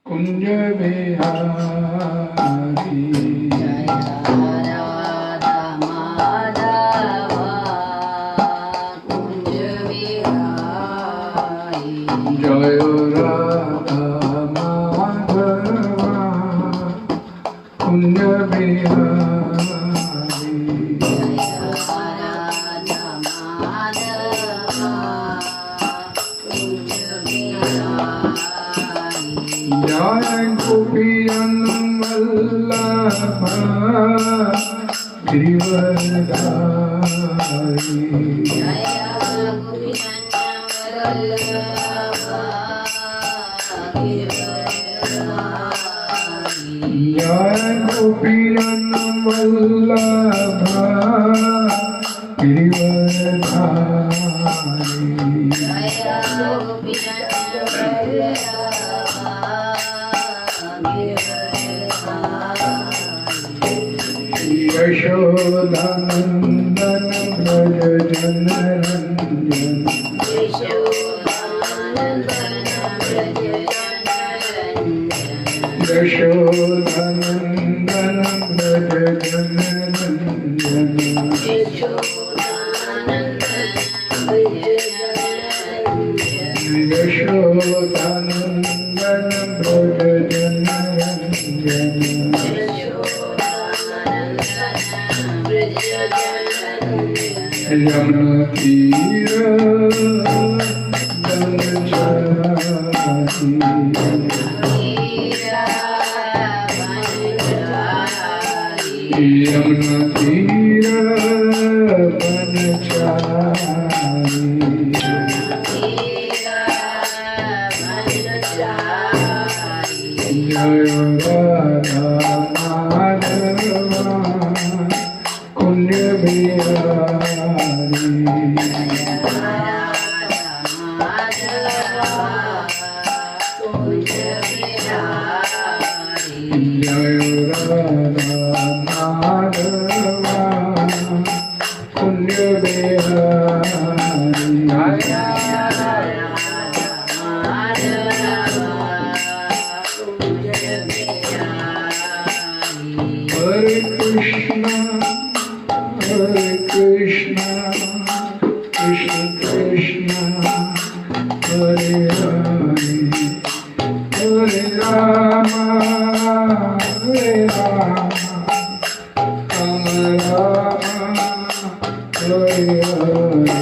कुंज बिहारी जय राधा माधव कुंज बिहारी जय राधा माधव कुंज बिहारी जय राधा माधव कुंज बिहारी जय गोपीजन वल्लभ गिरिवरधारी जय गोपीजन वल्लभ गिरिवरधारी जय गोपीजन वल्लभ गिरिवरधारी जय गोपीजन वल्लभ गिरिवरधारी यशोदानंदन व्रज जनरंजन यशोदानंदन व्रज जनरंजन यशोदानंदन व्रज जनरंजन यशोदानंदन व्रज जनरंजन यशोदानंदन व्रज जनरंजन यशोदानंदन व्रज जनरंजन यमुना तीर दंडचारी यमुना तीर बनचारी जय राधा माधव कुंज बिहारी जय राधा माधव कुंज बिहारी हरे Krishna Krishna Krishna Hare Hare Hare Ram Ram Ram Hare Hare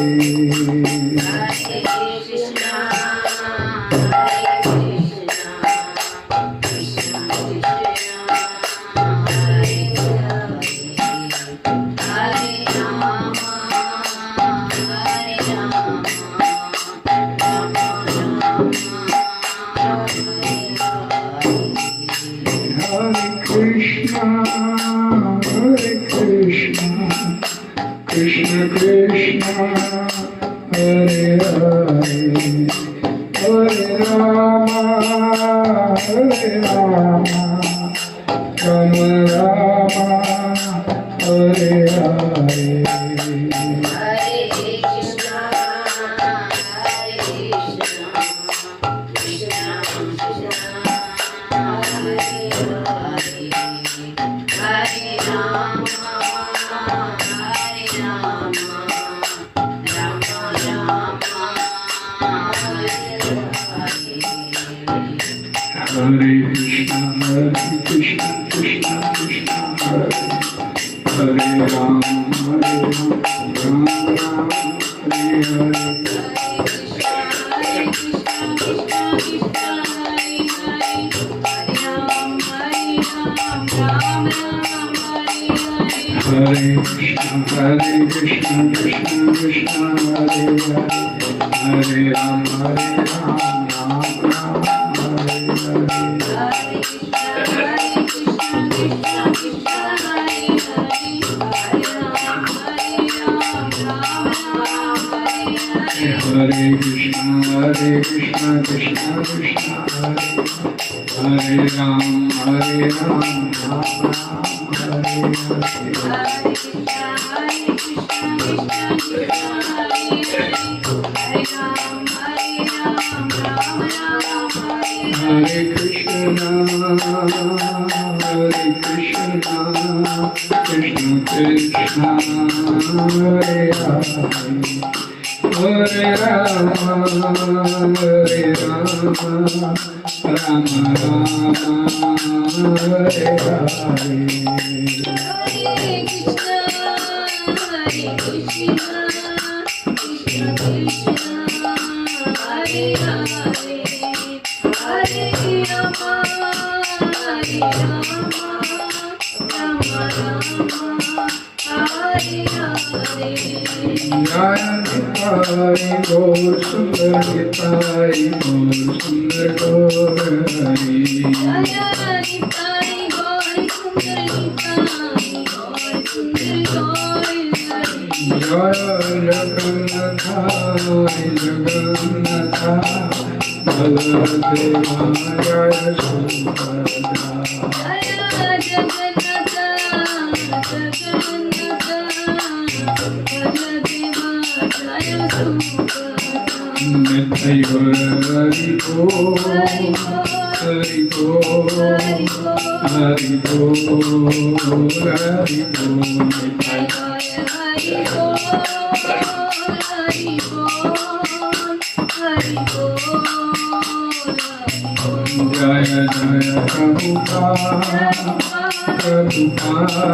Krishna Krishna Hare Hare Hare Ram Ram Ram Hare Hare Hare Krishna Krishna Krishna Hare Hare Ram Ram Ram Hare Hare Hare Krishna Krishna Krishna Hare Hare Hare Ram Ram Ram Hare Hare Krishna Krishna Krishna Hare Ram Ram Hare Hare Hare Krishna, Krishna Krishna, Hare Hare, Hare Rama, Rama Rama, Hare Hare. Jai Nitai Gaur Sundar Nitai Gaur Sundar Gaur Hari. Jai Nitai Gaur Sundar Nitai Gaur Sundar Gaur Hari. Jai Jagannatha Jagannatha Baladeva Jaya Subhadra. Jai Jagannatha Jagannatha Nitai Gaur Hari Bol, Hari Bol, Hari Bol, Hari Bol, Nitai Hari Bol, Hari Bol, Hari Bol. Jaya Jaya Prabhupada, Prabhupada,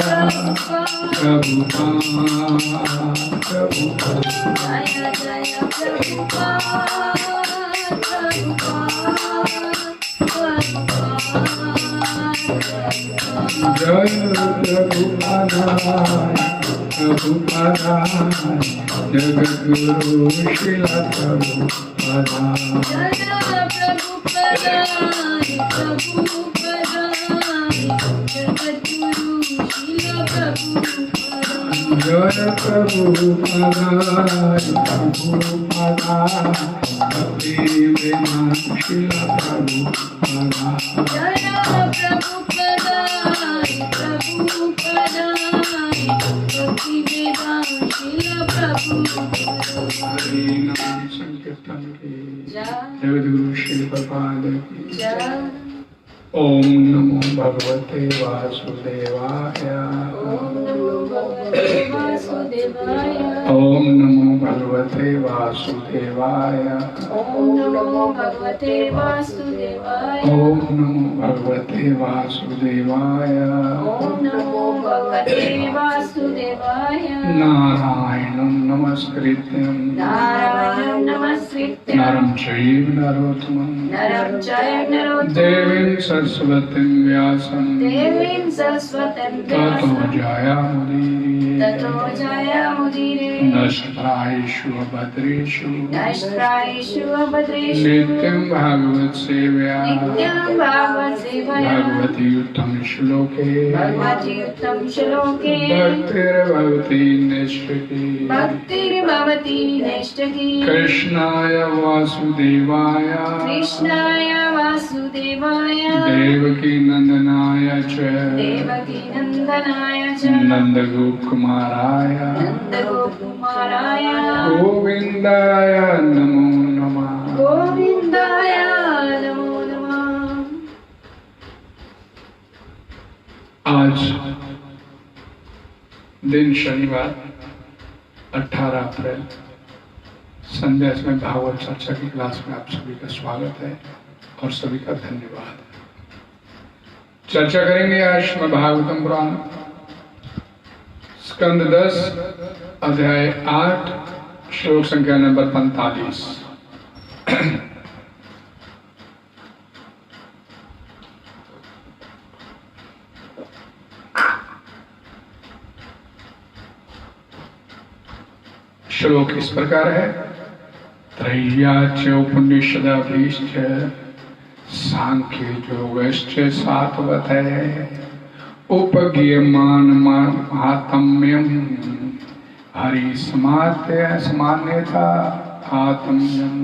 Prabhupada, Prabhupada. Jaya Jaya Prabhupada, Prabhupada, Jaya Prabhupada, Prabhupada, Jagadguru Srila Prabhupada. Jaya Prabhupada, Prabhupada, Jagadguru Srila Prabhupada. Jaya Prabhupada, Prabhupada, Bhaktivedanta Srila Prabhupada. Jaya Prabhupada, Prabhupada, Bhaktivedanta Srila Prabhupada. Hare Nam Sankirtan ki Jagadguru Srila Prabhupada ki Jai. Om Namo Bhagavate Vasudevaya. Om Namo Bhagavate Vasudevaya. Om Namo Bhagavate Vasudevaya. Om Namo Bhagavate Vasudevaya. Om Namo Bhagavate Vasudevaya. Om Namo Bhagavate Vasudevaya. Narayanam Namaskrityam Narayanam Namaskrityam Naram Chaiva Narottamam Naram Chaiva Narottamam Devim Saraswatim Vyasam Devim Saraswatim Vyasam Tato Jayamudire Tato Jayamudire Nashtraishu Abhadreshu Nashtraishu Abhadreshu Nityam Bhagavat Sevaya Nityam Bhagavat Sevaya Bhagavati Uttam Shloke Bhagavati Uttam Shloke Bhaktir Bhavati Nishtaki Bhaktir Bhavati Nishtaki Krishnaya Vasudevaya Krishnaya Vasudevaya Devaki Nandanaya Cha Devaki Nandanaya Cha Nandagopkumaraya Nandagopkumaraya Govindaya Namo Namah Govindaya Namo Namah. आज दिन शनिवार 18 अप्रैल संध्या में भागवत चर्चा की class में आप सभी का स्वागत है और सभी का धन्यवाद। चर्चा करेंगे आज श्रीमद् भागवतम पुराण स्कंद 10 अध्याय 8 श्लोक संख्या नंबर 45। श्लोक इस प्रकार है। त्रय्याच उपनिषदाधीश्च सांख्य योगश्च सात्वत उपगीयमान महात्म्यम हरि समान्यता आत्म्यम।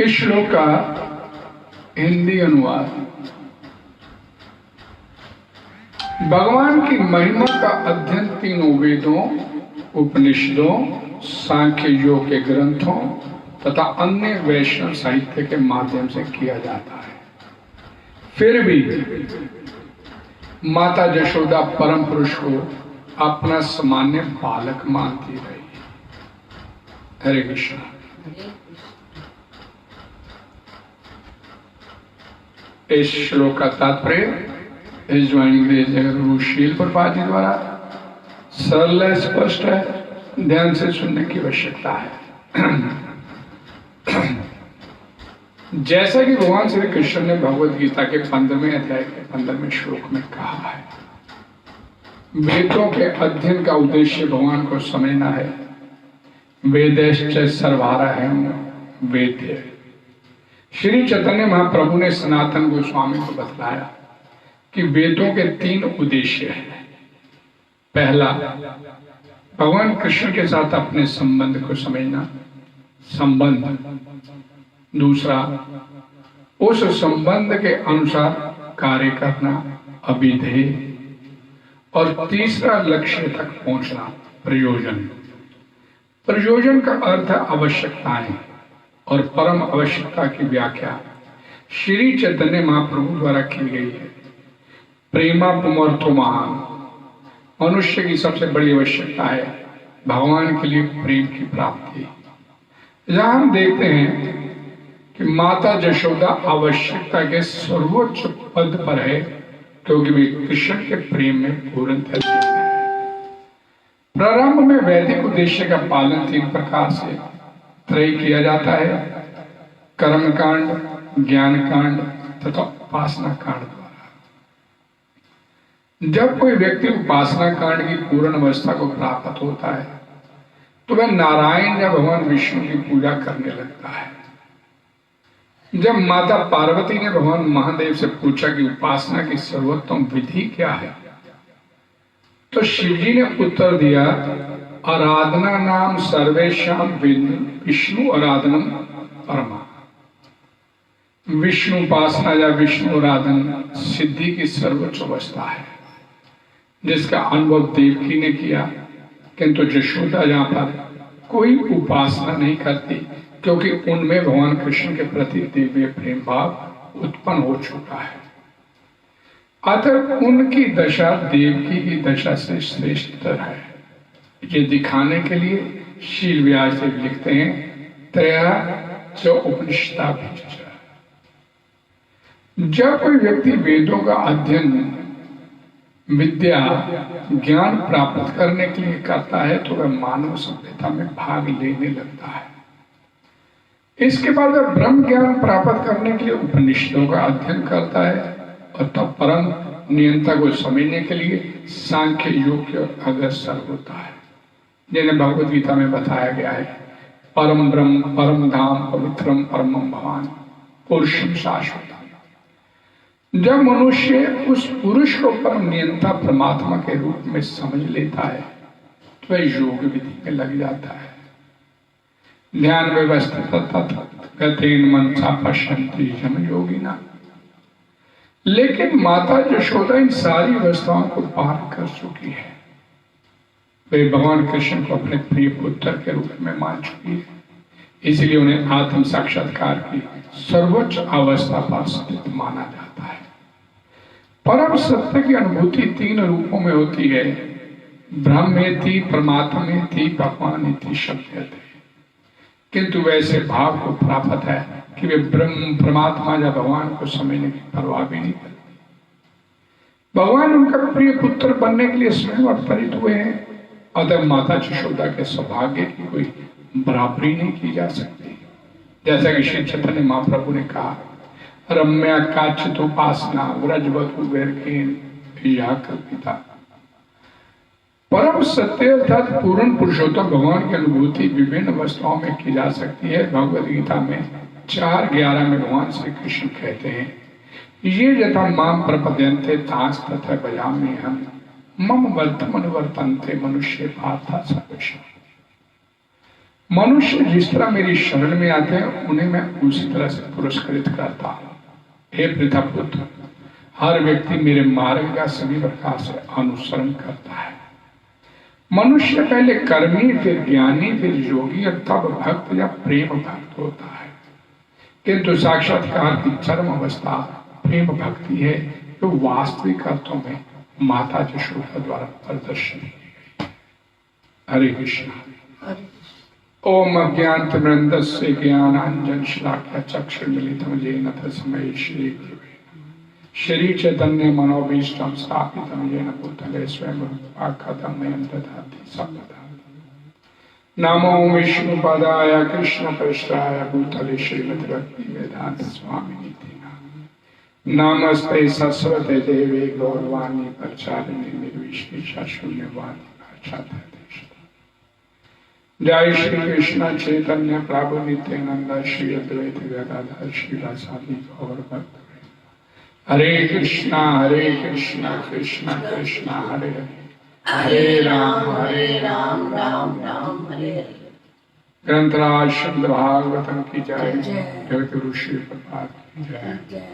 इस श्लोक का हिंदी अनुवाद। भगवान की महिमा का अध्ययन तीनों वेदों, उपनिषदों, सांख्य योग के ग्रंथों तथा अन्य वैष्णव साहित्य के माध्यम से किया जाता है। फिर भी माता यशोदा परम पुरुष को अपना सामान्य बालक मानती रही। हरे कृष्ण। इस श्लोक का तात्पर्य इस गुरु शील प्रपात जी द्वारा सरल स्पष्ट है, ध्यान से सुनने की आवश्यकता है। जैसा कि भगवान श्री कृष्ण ने भगवद गीता के 15वें अध्याय के 15वें श्लोक में कहा है, वेदों के अध्ययन का उद्देश्य भगवान को समझना है। वेदैश्च सर्वारहं वेद्य। श्री चैतन्य महाप्रभु ने सनातन गोस्वामी को बतलाया कि वेदों के 3 उद्देश्य हैं। पहला, भगवान कृष्ण के साथ अपने संबंध को समझना, संबंध। दूसरा, उस संबंध के अनुसार कार्य करना, अभिधेय। और तीसरा, लक्ष्य तक पहुंचना, प्रयोजन। प्रयोजन का अर्थ आवश्यकताएं और परम आवश्यकता की व्याख्या श्री चैतन्य महाप्रभु द्वारा की गई है। प्रेमा पुमर्थो महान। मनुष्य की सबसे बड़ी आवश्यकता है भगवान के लिए प्रेम की प्राप्ति। जहां हम देखते हैं कि माता यशोदा आवश्यकता के सर्वोच्च पद पर है, क्योंकि वे कृष्ण के प्रेम में पूर्णतः है। प्रारंभ में वैदिक उद्देश्य का पालन 3 प्रकार से त्रय किया जाता है: कर्म कांड, ज्ञान कांड तथा उपासना कांड द्वारा। जब कोई व्यक्ति उपासना कांड की पूर्ण अवस्था को प्राप्त होता है तो वह नारायण या भगवान विष्णु की पूजा करने लगता है। जब माता पार्वती ने भगवान महादेव से पूछा कि उपासना की सर्वोत्तम विधि क्या है, तो शिवजी ने उत्तर दिया, आराधना नाम सर्वेशाम विष्णु आराधनम परमा। विष्णु उपासना या विष्णु आराधना सिद्धि की सर्वोच्च अवस्था है, जिसका अनुभव देवकी ने किया, किंतु यशोदा यहाँ पर कोई उपासना नहीं करती, क्योंकि उनमें भगवान कृष्ण के प्रति दिव्य प्रेम भाव उत्पन्न हो चुका है। अतः उनकी दशा देवकी की दशा से श्रेष्ठतर है। ये दिखाने के लिए शील व्यास देव लिखते हैं, त्रया च उपनिषदा भी। जब कोई व्यक्ति वेदों का अध्ययन, विद्या, ज्ञान प्राप्त करने के लिए करता है तो वह मानव सभ्यता में भाग लेने लगता है। इसके बाद वह ब्रह्म ज्ञान प्राप्त करने के लिए उपनिषदों का अध्ययन करता है और तब परम नियंता को समझने के लिए सांख्य योग की ओर अग्रसर होता है, जिन्हें भगवद गीता में बताया गया है, परम ब्रह्म, परम धाम, पवित्रम परमम भवान, पुरुषम शाश्वतम। जब मनुष्य उस पुरुष को परम नियंता परमात्मा के रूप में समझ लेता है तो वह योग विधि में लग जाता है। ध्यान व्यवस्थित गतेन मनसा पश्यन्ति यम योगिना। लेकिन माता यशोदा इन सारी अवस्थाओं को पार कर चुकी है। वे भगवान कृष्ण को अपने प्रिय पुत्र के रूप में मान चुकी है, इसलिए उन्हें आत्म साक्षात्कार की सर्वोच्च अवस्था पर स्थित माना जाता है। परम सत्य की अनुभूति 3 रूपों में होती है, ब्रह्मेति, परमात्मेति, भगवानेति शब्द। किंतु वैसे भाव को प्राप्त है कि वे ब्रह्म, परमात्मा या भगवान को समझने की परवाह भी नहीं करते। भगवान उनका प्रिय पुत्र बनने के लिए स्वयं अवतरित हुए हैं, अतः माता यशोदा के सौभाग्य की कोई बराबरी नहीं की जा सकती। जैसा कि श्री चैतन्य महाप्रभु ने कहा, रम्या काचित उपासना व्रजवधु वैरकेन या कल्पिता। परम सत्य अर्थात पूर्ण पुरुषोत्तम भगवान की अनुभूति विभिन्न अवस्थाओं में की जा सकती है। भगवद गीता में 4:11 में भगवान श्री कृष्ण कहते हैं, ये यथा माम प्रपद्यन्ते तांस तथा भजामि हम मम वर्तमन वर्तन्ते मनुष्य पार्था सर्वेषां। मनुष्य जिस तरह मेरी शरण में आते हैं उन्हें मैं उसी तरह से पुरस्कृत करता हूँ। हे पृथा पुत्र, हर व्यक्ति मेरे मार्ग का सभी प्रकार से अनुसरण करता है। मनुष्य पहले कर्मी, फिर ज्ञानी, फिर योगी और तब भक्त या प्रेम भक्त होता है। किंतु साक्षात्कार की चरम अवस्था प्रेम भक्ति है, जो वास्तविक अर्थों में माता यशोदा द्वारा प्रदर्शन की गई। हरे कृष्ण। ओम अज्ञानतिमिरन्धस्य ज्ञानाञ्जनशलाकया चक्षुर्मिलितं येन तस्मै श्रीगुरवे श्री चैतन्य मनोभीष्टं स्थापितं येन भूतले स्वयं रूपा कथमयं ददाति सम्पदाम्। नमो विष्णुपदाय कृष्णप्रेष्ठाय भूतले श्रीमद् भक्तिवेदान्त स्वामिनिति नमस्ते सरस्वते देवे गौरवाणी प्रचारिणे निर्विशेष शून्यवादी भाषाते। जय श्री कृष्ण चैतन्य प्रभु नित्यानंद श्री अद्वैत गदाधर श्रीवासादि गौर भक्त। हरे कृष्णा कृष्ण कृष्ण हरे हरे, हरे राम राम राम हरे हरे। ग्रंथराज श्रीमद् भागवतम की जय, जगत गुरु श्री प्रभुपाद की जय।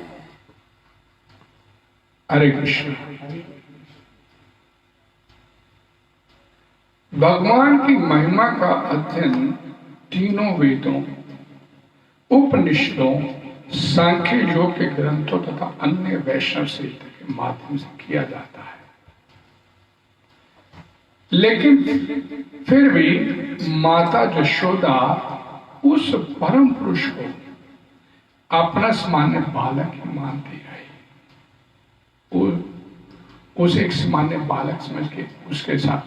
हरे कृष्ण। भगवान की महिमा का अध्ययन तीनों वेदों, उपनिषदों, सांख्य योग के ग्रंथों तथा अन्य वैष्णव साहित्य के माध्यम से किया जाता है। लेकिन फिर भी माता यशोदा उस परम पुरुष को अपना सामान्य बालक ही मानती रही, उसे एक सामान्य बालक समझ के उसके साथ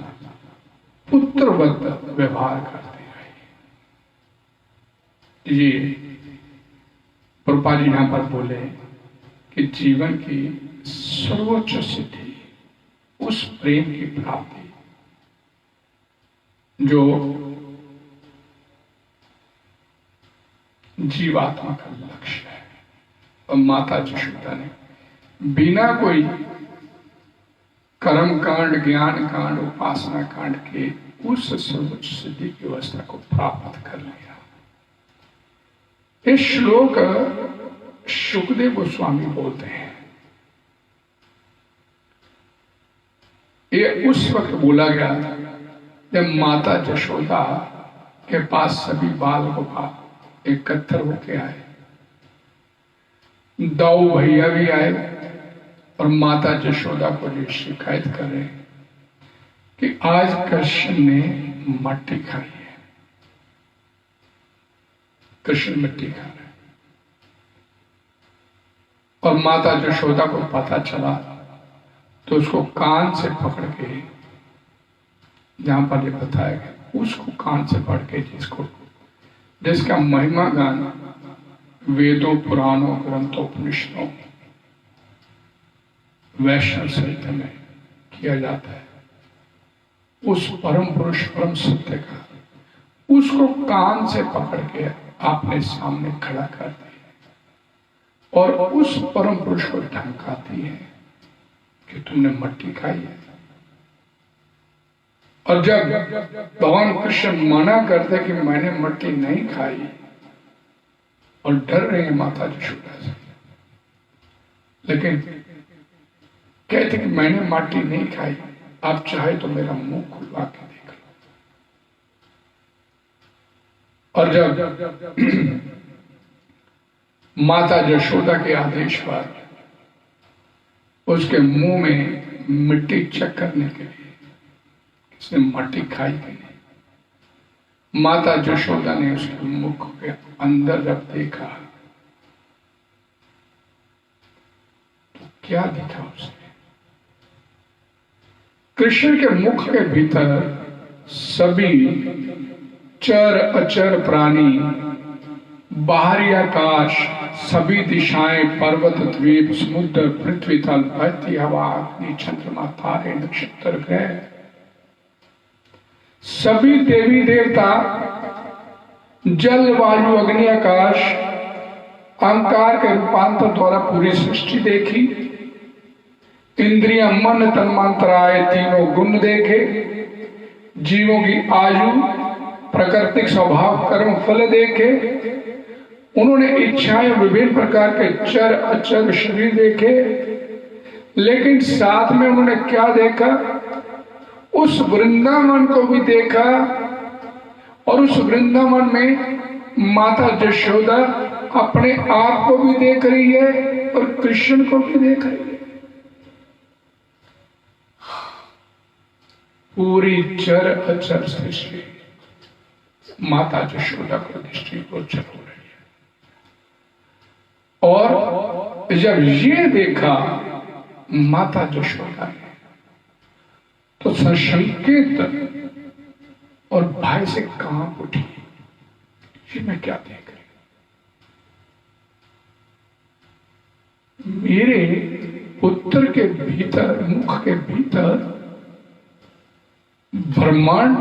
पुत्रवत व्यवहार करती रही। ये प्रभुपाद जी यहां पर बोले कि जीवन की सर्वोच्च सिद्धि उस प्रेम की प्राप्ति जो जीवात्मा का लक्ष्य है। और माता यशोदा ने बिना कोई कर्म कांड, ज्ञान कांड, उपासना कांड के उस सर्वोच्च सिद्धि की अवस्था को प्राप्त कर लिया। इस श्लोक शुकदेव गोस्वामी बोलते हैं। ये उस वक्त बोला गया जब माता यशोदा के पास सभी बाल गोपाल एकत्र होके आए। दाऊ भैया भी आए और माता यशोदा को ये शिकायत कर रहे कि आज कृष्ण ने मट्टी खाई है। कृष्ण मिट्टी खा रहे और माता यशोदा को पता चला तो उसको कान से पकड़ के, जहां पर ये बताया गया, उसको कान से पकड़ के जिसका महिमा गान वेदों, पुराणों, ग्रंथों, उपनिषदों, वैष्णव साहित्य में किया जाता है, उस परम पुरुष परम सत्य का उसको कान से पकड़ के आपने सामने खड़ा कर दिया और उस परम पुरुष को धमकाती है कि तुमने मट्टी खाई है। और जब भगवान कृष्ण मना करते कि मैंने मट्टी नहीं खाई और डर रहे हैं माता यशोदा से, लेकिन कहते कि मैंने मट्टी नहीं खाई, आप चाहे तो मेरा मुंह खुलवा के देख लो। और जब माता यशोदा के आदेश पर उसके मुंह में मिट्टी चेक करने के लिए उसने मट्टी खाई कि नहीं, माता यशोदा ने उसके मुख के अंदर जब देखा तो क्या दिखा उसने? कृष्ण के मुख के भीतर सभी चर अचर प्राणी, बाहरी आकाश, सभी दिशाएं, पर्वत, द्वीप, समुद्र, पृथ्वी तल, बहती हवा, अग्नि, चंद्रमा, तारे, नक्षत्र, ग्रह, सभी देवी देवता, जल, वायु, अग्नि, आकाश, अहंकार के रूपांतर द्वारा पूरी सृष्टि देखी। इंद्रियां, मन, तन, मंत्राए तीनों गुण देखे। जीवों की आयु, प्राकृतिक स्वभाव, कर्म फल देखे। उन्होंने इच्छाएं, विभिन्न प्रकार के चर अचर शरीर देखे। लेकिन साथ में उन्होंने क्या देखा? उस वृंदावन को भी देखा और उस वृंदावन में माता यशोदा अपने आप को भी देख रही है और कृष्ण को भी देख रही है। पूरी चर अचर सृष्टि माता यशोदा को दृष्टिगोचर हो रही है। और जब ये देखा माता यशोदा ने तो सशंकित और भय से कांप उठी, ये मैं क्या देख रही हूं? मेरे पुत्र के भीतर, मुख के भीतर ब्रह्मांड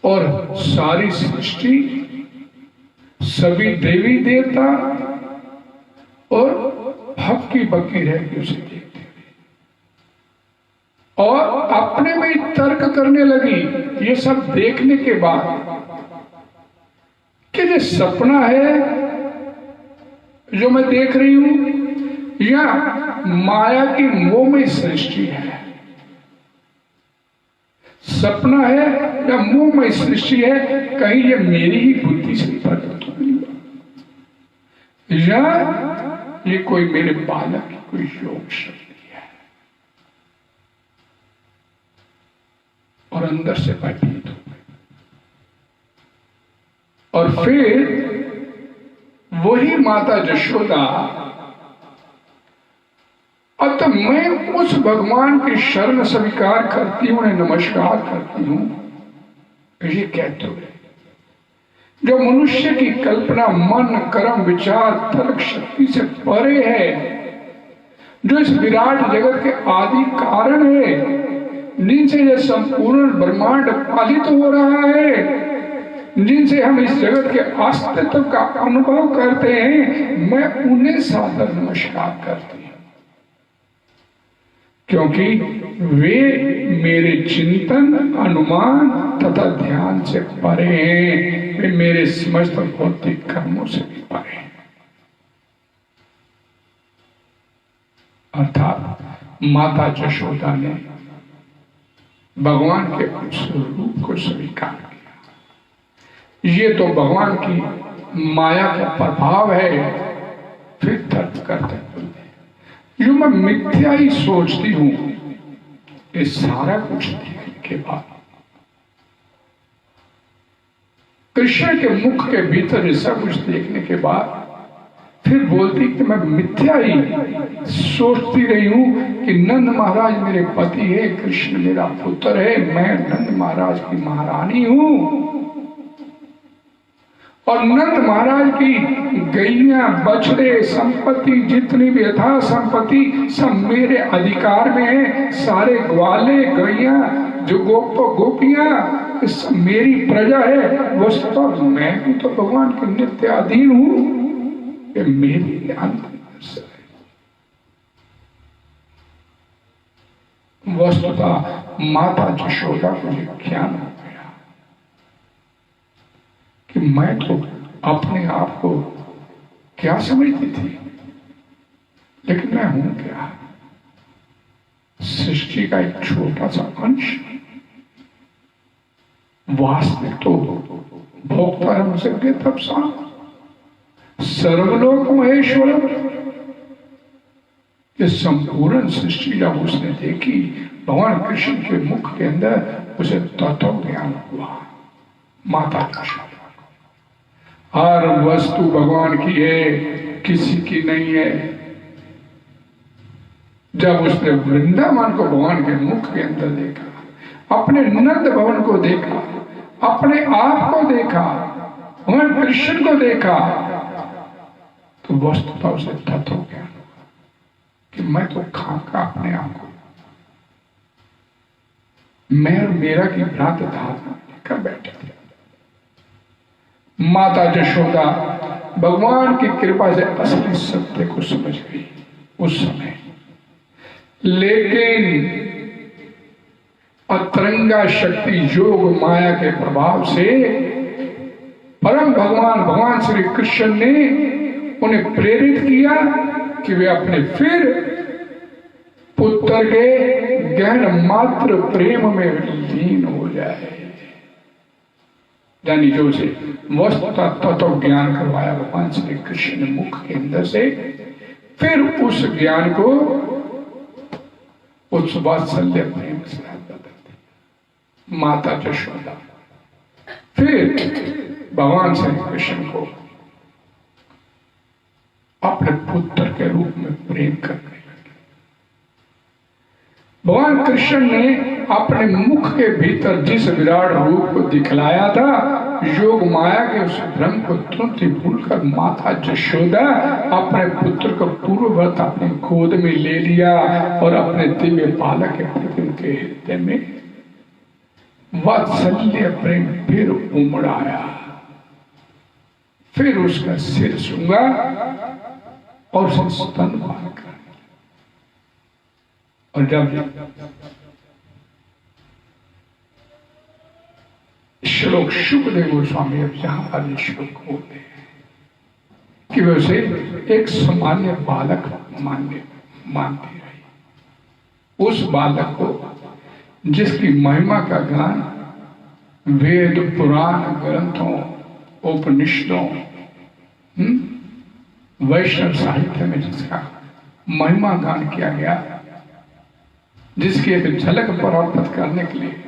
और सारी सृष्टि, सभी देवी देवता और हक्की बक्की रह उसे देखते हुए और अपने में ही तर्क करने लगी ये सब देखने के बाद कि ये सपना है जो मैं देख रही हूं या माया की मोहमय सृष्टि है। सपना है या मोहमय सृष्टि है, कहीं ये मेरी ही बुद्धि से प्रकट तो नहीं हुआ या ये कोई मेरे बालक की कोई योग शक्ति है। और अंदर से भयभीत हो गई। और फिर वही माता यशोदा, अब तो मैं उस भगवान की शरण स्वीकार करती हूं, उन्हें नमस्कार करती हूं, ये कहते हुए जो मनुष्य की कल्पना, मन, कर्म, विचार, तर्क शक्ति से परे है, जो इस विराट जगत के आदि कारण है, जिनसे यह संपूर्ण ब्रह्मांड पालित हो रहा है, जिनसे हम इस जगत के अस्तित्व का अनुभव करते हैं, मैं उन्हें सादर नमस्कार करती हूं, क्योंकि वे मेरे चिंतन, अनुमान तथा ध्यान से परे हैं, वे मेरे समस्त भौतिक कर्मों से भी परे हैं। अर्थात माता यशोदा ने भगवान के उस रूप को स्वीकार किया। ये तो भगवान की माया का प्रभाव है। फिर तर्क करते बोलते जो मैं मिथ्या ही सोचती हूं, ये सारा कुछ देखने के बाद, कृष्ण के मुख के भीतर ये सब कुछ देखने के बाद फिर बोलती कि मैं मिथ्या ही सोचती रही हूं कि नंद महाराज मेरे पति है, कृष्ण मेरा पुत्र है, मैं नंद महाराज की महारानी हूं और नंद महाराज की गैया, बछड़े, संपत्ति जितनी भी यथा संपत्ति सब मेरे अधिकार में है। सारे ग्वाले, गैया, जो गोपियां, सब मेरी प्रजा है। वस्तुतः मैं भी तो भगवान के नित्याधीन हूं, ये मेरी अंतर्दशा है। वस्तुतः माता यशोदा को ये ज्ञान हो गया कि मैं तो अपने आप को क्या समझती थी, लेकिन मैं हूं क्या? सृष्टि का एक छोटा सा अंश। वास्तविक तो भोक्ता है मुझसे तब साफ सर्वलोक महेश्वरम। ये संपूर्ण सृष्टि जब उसने देखी भगवान कृष्ण के मुख के अंदर, उसे तत्व ज्ञान हुआ। माता यशोदा हर वस्तु भगवान की है, किसी की नहीं है। जब उसने वृंदावन को भगवान के मुख के अंदर देखा, अपने नंद भवन को देखा, अपने आप को देखा, भगवान कृष्ण को देखा, तो वस्तुतः उसे तत्व ज्ञान हुआ कि मैं तो खाका अपने आप को, मैं और मेरा की भ्रांत धारणा लेकर बैठे थे। माता यशोदा भगवान की कृपा से असली सत्य को समझ गई उस समय, लेकिन अतरंगा शक्ति योग माया के प्रभाव से परम भगवान श्री कृष्ण ने उन्हें प्रेरित किया कि वे अपने फिर पुत्र के गहन मात्र प्रेम में लीन हो जाए, यानी जो से वस्तु तत्व ज्ञान करवाया भगवान श्री कृष्ण ने मुख के अंदर से, फिर उस ज्ञान को उस वात्सल्य प्रेम से बदलते माता यशोदा फिर भगवान श्री कृष्ण को अपने पुत्र के रूप में प्रेम करने लगे। भगवान कृष्ण ने अपने मुख के भीतर जिस विराट रूप को दिखलाया था, योग माया के उस भ्रम को तुरंत ही भूलकर माता यशोदा अपने पुत्र को पूर्ववत अपने गोद में ले लिया और अपने दिव्य बालक के प्रति उनके हृदय में वात्सल्य प्रेम फिर उमड़ आया। फिर उसका सिर सूंघा और उसे स्तनपान कर, और जब श्लोक सुखदेव गोस्वामी अब यहां पर श्लोक बोलते हैं कि वे उसे एक सामान्य बालक मानती रही। उस बालक को जिसकी महिमा का गान वेद पुराण ग्रंथों उपनिषदों वैष्णव साहित्य में जिसका महिमा गान किया गया, जिसकी एक झलक प्राप्त करने के लिए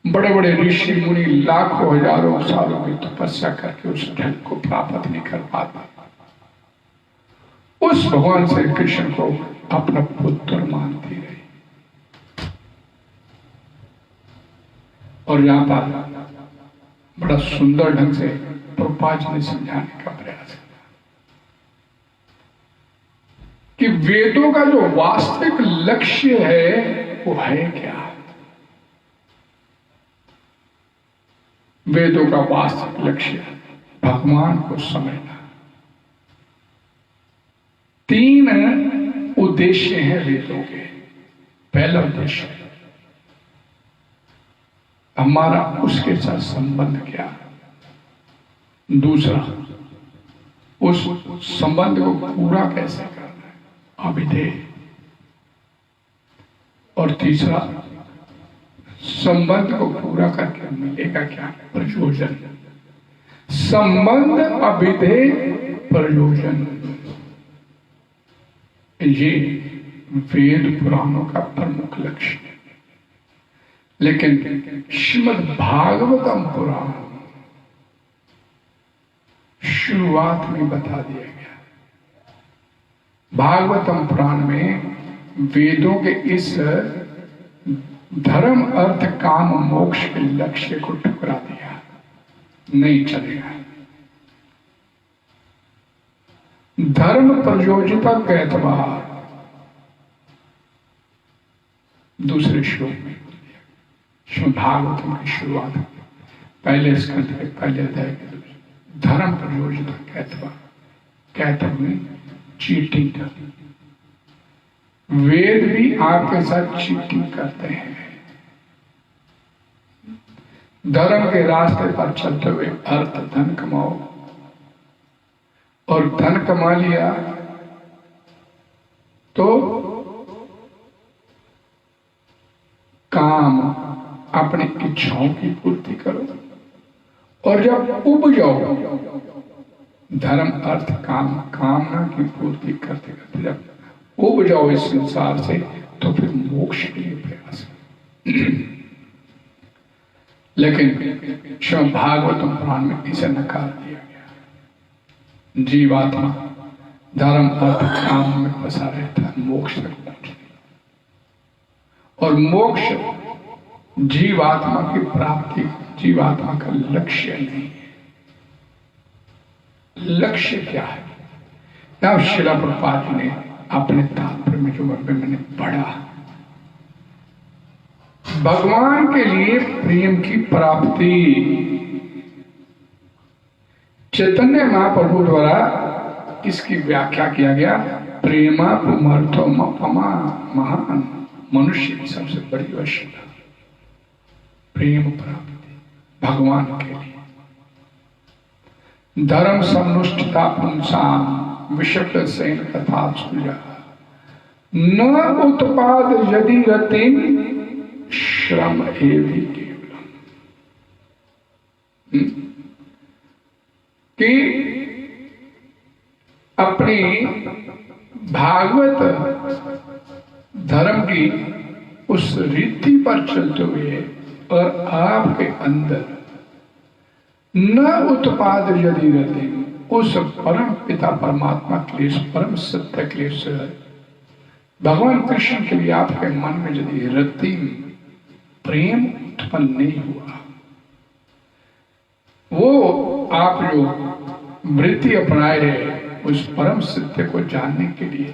बड़े बड़े ऋषि मुनि लाखों हजारों सालों की तपस्या करके उस झलक को प्राप्त नहीं कर पाते, उस भगवान श्री कृष्ण को अपना पुत्र मानती रही। और यहां पर बड़ा सुंदर ढंग से प्रभुपाद जी ने समझाने का प्रयास किया कि वेदों का जो वास्तविक लक्ष्य है वो है क्या। वेदों का वास्तविक लक्ष्य भगवान को समझना। 3 उद्देश्य हैं वेदों के। पहला उद्देश्य हमारा उसके साथ संबंध क्या, दूसरा उस संबंध को पूरा कैसे करना है, अभिधेय, और तीसरा संबंध को पूरा करके मिलेगा क्या, प्रयोजन। संबंध, अभिधेय, प्रयोजन, ये वेद पुराणों का प्रमुख लक्ष्य है। लेकिन श्रीमद् भागवतम पुराण शुरुआत में बता दिया गया। भागवतम पुराण में वेदों के इस धर्म अर्थ काम मोक्ष के लक्ष्य को ठुकरा दिया, नहीं चलेगा। धर्म प्रयोजिता का एतबार दूसरे श्लोक में भागवतम की शुरुआत पहले स्कंद के पहले अध्याय के धर्म प्रयोजिता कहतब में चीटिंग करती। वेद भी आपके साथ चीटिंग करते हैं। धर्म के रास्ते पर चलते हुए अर्थ धन कमाओ, और धन कमा लिया तो काम अपनी इच्छाओं की पूर्ति करो, और जब उब जाओ धर्म अर्थ काम कामना की पूर्ति करते करते जब उब जाओ इस संसार से, तो फिर मोक्ष के लिए प्रयास करो। लेकिन श्रीमद् भागवतम पुराण में इसे नकार दिया गया। जीवात्मा धर्म अर्थ काम में फंसा रहता है, मोक्ष तक पहुंचे, और मोक्ष जीवात्मा की प्राप्ति जीवात्मा का लक्ष्य नहीं है। लक्ष्य क्या है? ना श्रील प्रभुपाद जी ने अपने तात्पर्य में जो मैंने पढ़ा, भगवान के लिए प्रेम की प्राप्ति चैतन्य महाप्रभु द्वारा इसकी व्याख्या किया गया। प्रेमा पुमर्थो मपमा महान, मनुष्य की सबसे बड़ी आवश्यकता प्रेम प्राप्ति भगवान के लिए। धर्म समुष्ठिता पुंसाम विषक्त सेन कथा सुजा न उत्पाद यदि रतिम श्रम एवं केवलम। कि अपनी भागवत धर्म की उस रीति पर चलते हुए और आपके अंदर न उत्पाद यदि रहते उस परम पिता परमात्मा के लिए, परम सत्य के लिए, भगवान कृष्ण के लिए आपके मन में यदि रति प्रेम उत्पन्न नहीं हुआ, वो आप जो वृत्ति अपनाए रहे उस परम सत्य को जानने के लिए,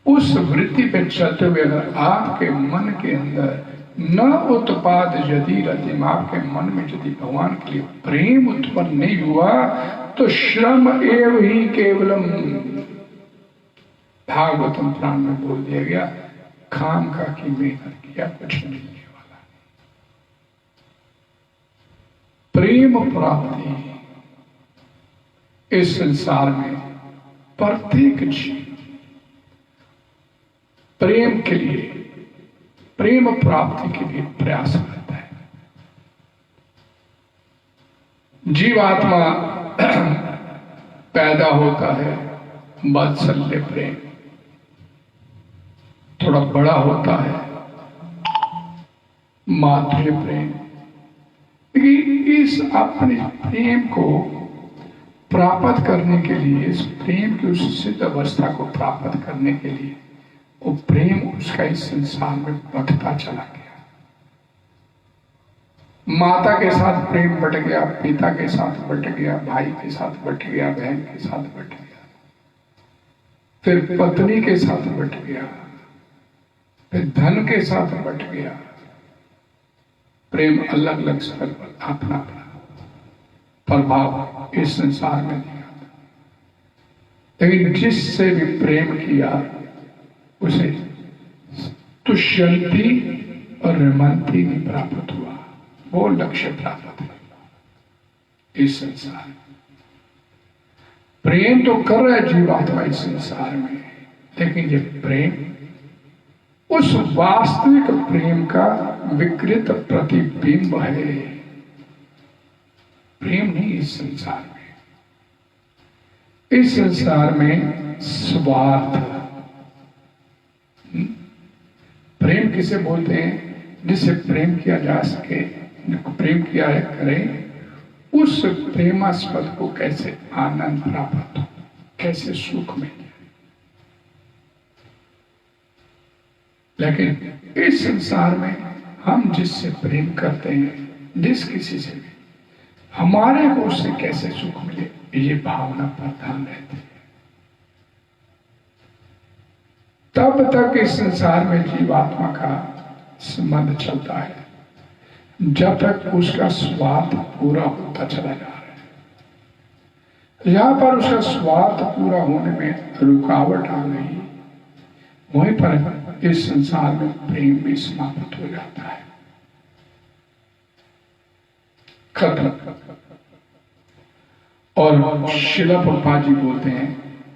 उस वृत्ति पे चलते हुए अगर आपके मन के अंदर न उत्पाद यदि रतिम, आपके मन में यदि भगवान के लिए प्रेम उत्पन्न नहीं हुआ, तो श्रम एव ही केवलम, भागवतम पुराण में बोल दिया गया, खाम का की मेहनत किया कुछ मिलने वाला। प्रेम प्राप्ति इस संसार में प्रत्येक जीव प्रेम के लिए, प्रेम प्राप्ति के लिए प्रयास करता है। जीवात्मा पैदा होता है वात्सल्य प्रेम, थोड़ा बड़ा होता है माधुर्य प्रेम, लेकिन इस अपने प्रेम को प्राप्त करने के लिए, इस प्रेम की उस सिद्ध अवस्था को प्राप्त करने के लिए वो प्रेम उसका इस संसार में बढ़ता चला गया। माता के साथ प्रेम बढ़ गया, पिता के साथ बढ़ गया, भाई के साथ बढ़ गया, बहन के साथ बढ़ गया, फिर पत्नी के साथ बढ़ गया, फिर धन के साथ बढ़ गया। प्रेम अलग अलग स्तर पर अपना अपना प्रभाव इस संसार में दिया, लेकिन जिससे भी प्रेम किया उसे तुष्यंती और रमंती नहीं प्राप्त हुआ, वो लक्ष्य प्राप्त हुआ। इस संसार में प्रेम तो कर रहा है जीवात्मा इस संसार में, लेकिन ये प्रेम उस वास्तविक प्रेम का विकृत प्रतिबिंब है। प्रेम नहीं इस संसार में, इस संसार में स्वार्थ। प्रेम किसे बोलते हैं? जिससे प्रेम किया जा सके, प्रेम किया है करें, उस प्रेमास्पद को कैसे आनंद प्राप्त हो, कैसे सुख मिले। लेकिन इस संसार में हम जिससे प्रेम करते हैं, जिस किसी से भी, हमारे को उससे कैसे सुख मिले, ये भावना प्रधान रहती है। तब तक इस संसार में जीवात्मा का संबंध चलता है जब तक उसका स्वार्थ पूरा होता चला जा रहा है। यहां पर उसका स्वार्थ पूरा होने में रुकावट आ गई, वहीं पर इस संसार में प्रेम भी समाप्त हो जाता है, खत्म। और शिला प्रभुपाद जी बोलते हैं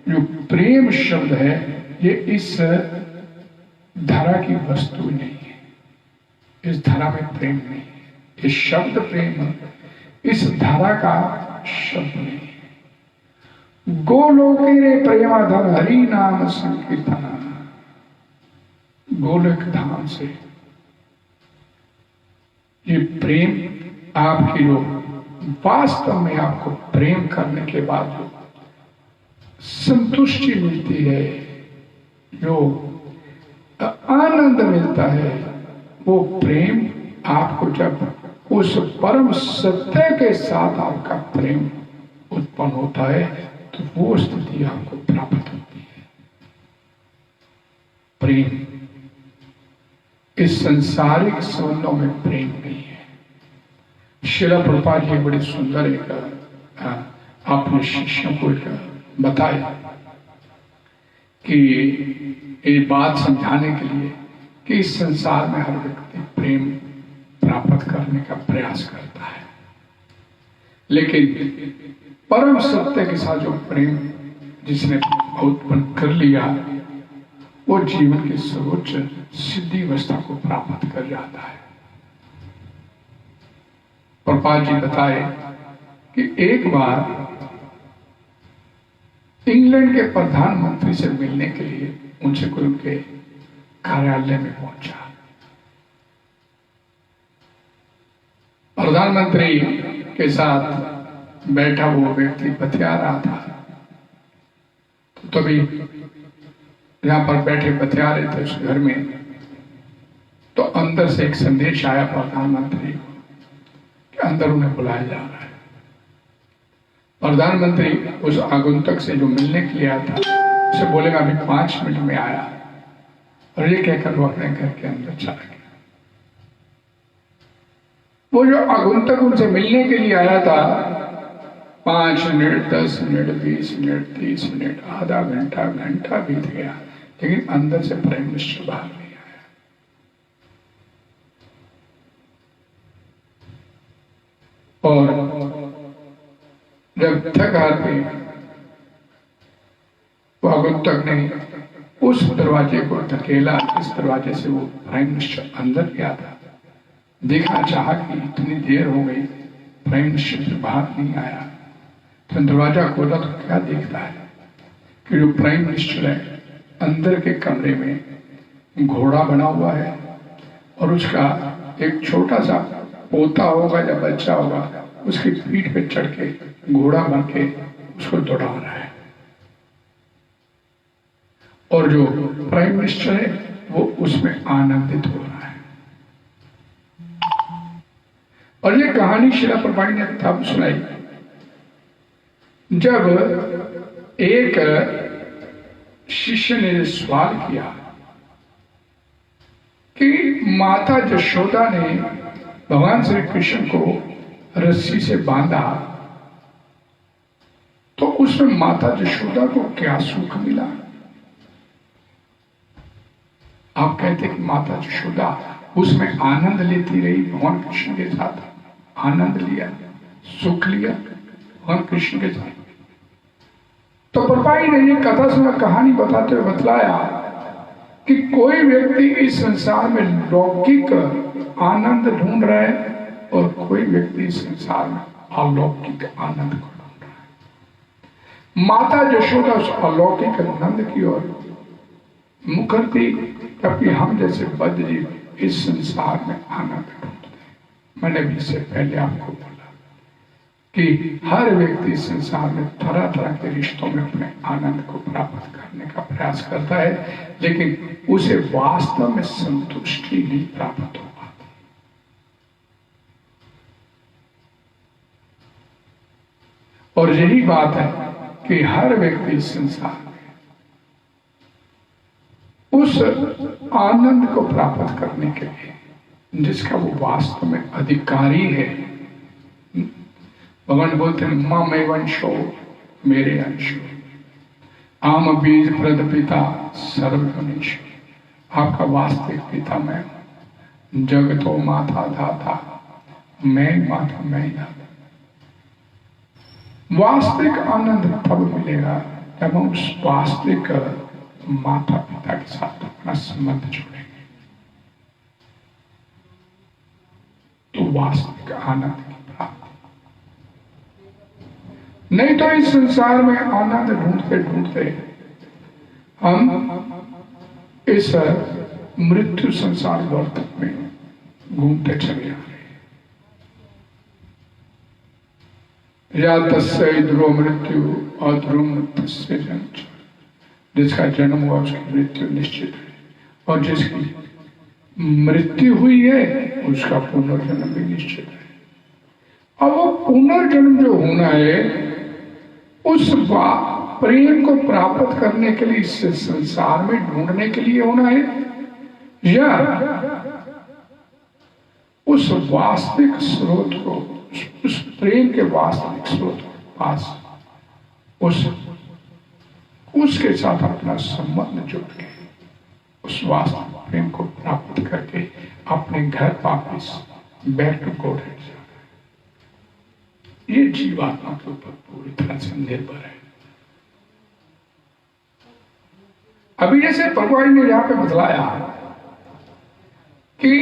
जो प्रेम शब्द है ये इस धरा की वस्तु नहीं है, इस धरा में प्रेम नहीं है, ये शब्द प्रेम इस धरा का शब्द नहीं है। गोलोके रे प्रेमाधर हरि नाम संकीर्तन, गोलोक धाम से ये प्रेम आपकी जो वास्तव में आपको प्रेम करने के बाद जो संतुष्टि मिलती है, जो आनंद मिलता है, वो प्रेम आपको जब उस परम सत्य के साथ आपका प्रेम उत्पन्न होता है तो वो स्थिति आपको प्राप्त होती है। प्रेम इस संसारिक संबंधों में प्रेम नहीं है। शिला प्रभुपाद जी बड़े सुंदर एक अपने शिष्यों को एक बताया कि ये बात समझाने के लिए कि इस संसार में हर व्यक्ति प्रेम प्राप्त करने का प्रयास करता है, लेकिन परम सत्य के साथ जो प्रेम जिसने उत्पन्न कर लिया वो जीवन की सर्वोच्च सिद्धि अवस्था को प्राप्त कर जाता है। प्रभुपाद जी बताए कि एक बार इंग्लैंड के प्रधानमंत्री से मिलने के लिए उनसे कोई उनके कार्यालय में पहुंचा। प्रधानमंत्री के साथ बैठा वो व्यक्ति बतिया रहा था, तो तभी यहां पर बैठे बतिया रहे थे उस घर में, तो अंदर से एक संदेश आया प्रधानमंत्री कि अंदर उन्हें बुलाया जा रहा है। प्रधानमंत्री उस आगंतुक से जो मिलने के लिए आया था उसे बोलेगा अभी 5 मिनट में आया, और ये कहकर वो अपने घर के अंदर चला गया। वो जो आगंतुक उनसे मिलने के लिए आया था, 5 मिनट, 10 मिनट, 20 मिनट, 30 मिनट, आधा घंटा, घंटा बीत गया, लेकिन अंदर से प्राइम मिनिस्टर बाहर नहीं आया। और जब थक हार के वो आगंतुक ने उस दरवाजे को धकेला, इस दरवाजे से वो प्राइम मिनिस्टर अंदर गया था, देखना चाहा कि इतनी देर हो गई प्राइम मिनिस्टर बाहर नहीं आया, तो दरवाजा खोला तो क्या देखता है कि जो प्राइम मिनिस्टर है अंदर के कमरे में घोड़ा बना हुआ है, और उसका एक छोटा सा पोता होगा या बच्चा होगा, उसकी पीठ पे चढ़ के घोड़ा बन के उसको दौड़ा रहा है, और जो प्राइम मिनिस्टर है वो उसमें आनंदित हो रहा है। और ये कहानी श्रील प्रभुपाद ने तब सुनाई जब एक शिष्य ने सवाल किया कि माता यशोदा ने भगवान श्री कृष्ण को रस्सी से बांधा, तो उसमें माता यशोदा को क्या सुख मिला? आप कहते कि माता यशोदा उसमें आनंद लेती रही, भगवान कृष्ण के साथ आनंद लिया, सुख लिया भगवान कृष्ण के साथ। तो प्रभुपाद ने ये कथा सुना, कहानी बताते हुए बतलाया कि कोई व्यक्ति इस संसार में लौकिक आनंद ढूंढ रहा है, और कोई व्यक्ति इस संसार में अलौकिक आनंद को ढूंढ रहा है। माता यशोदा उस अलौकिक आनंद की ओर मुखर थी, जबकि हम जैसे बद्रीव इस संसार में आनंद ढूंढते हैं। मैंने भी इससे पहले आपको बोला कि हर व्यक्ति इस संसार में तरह तरह के रिश्तों में अपने आनंद को प्राप्त करने का प्रयास करता है, लेकिन उसे वास्तव में संतुष्टि नहीं प्राप्त हो पाती। और यही बात है कि हर व्यक्ति इस संसार में उस आनंद को प्राप्त करने के लिए जिसका वो वास्तव में अधिकारी है, भगवान बोलते हैं मम वंशो, मेरे अंश, आम बीज प्रद पिता सर्वगणेश। आपका वास्तविक पिता मैं हूं, जगतो माता धाता, मैं माता मैं दाता। वास्तविक आनंद तब मिलेगा जब हम उस वास्तविक माता पिता के साथ अपना संबंध जोड़ेंगे, तो वास्तविक आनंद की प्राप्ति। नहीं तो इस संसार में आनंद ढूंढते ढूंढते हम इस मृत्यु संसार वर्त में घूमते चले जा रहे हैं। या तस्य ध्रुव मृत्यु अध्रुव मृत्यु जन्म, जिसका जन्म हुआ उसकी मृत्यु निश्चित है, और जिसकी मृत्यु हुई है उसका पुनर्जन्म भी निश्चित है। अब वो पुनर्जन्म जो होना है उस प्रेम को प्राप्त करने के लिए इस संसार में ढूंढने के लिए होना है, या उस वास्तविक स्रोत को, उस प्रेम के वास्तविक स्रोत के पास उसके साथ अपना संबंध जोड़ के उस वास्तविक प्रेम को प्राप्त करके अपने घर वापिस बैक टू गॉड जाना है। ये जीवात्मा के ऊपर पूरी तरह से निर्भर है। अभी जैसे भगवान ने यहां पे बतलाया कि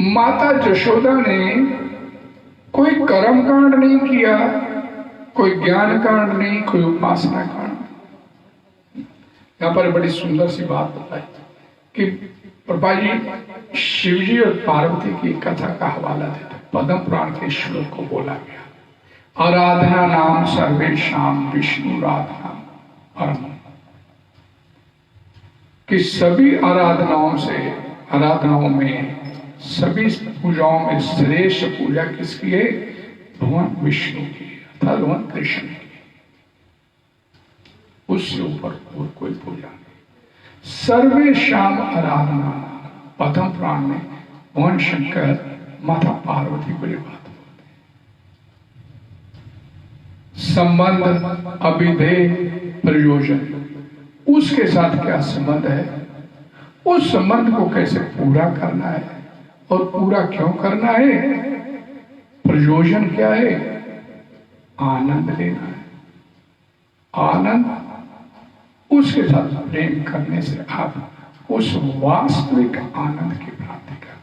माता जशोदा ने कोई कर्म कांड नहीं किया, कोई ज्ञान कांड नहीं, कोई उपासना कांड नहीं। यहां पर बड़ी सुंदर सी बात बताई कि प्रभा जी शिव जी और पार्वती की कथा का हवाला देते पद्म पुराण के श्लोक को बोला गया, आराधना नाम सर्वेशाम विष्णु आराधना परम, कि सभी आराधनाओं में सभी पूजाओं में श्रेष्ठ पूजा किसकी है? भगवान विष्णु की, अर्थात भगवान कृष्ण की। उससे ऊपर और कोई पूजा नहीं। सर्वेशाम आराधना, पद्म पुराण में भगवान शंकर माता पार्वती को ये बात बोलते हैं। संबंध अभिधेय प्रयोजन, उसके साथ क्या संबंध है, उस संबंध को कैसे पूरा करना है और पूरा क्यों करना है, प्रयोजन क्या है? आनंद लेना है। आनंद, उसके साथ प्रेम करने से आप उस वास्तविक आनंद की प्राप्ति कर,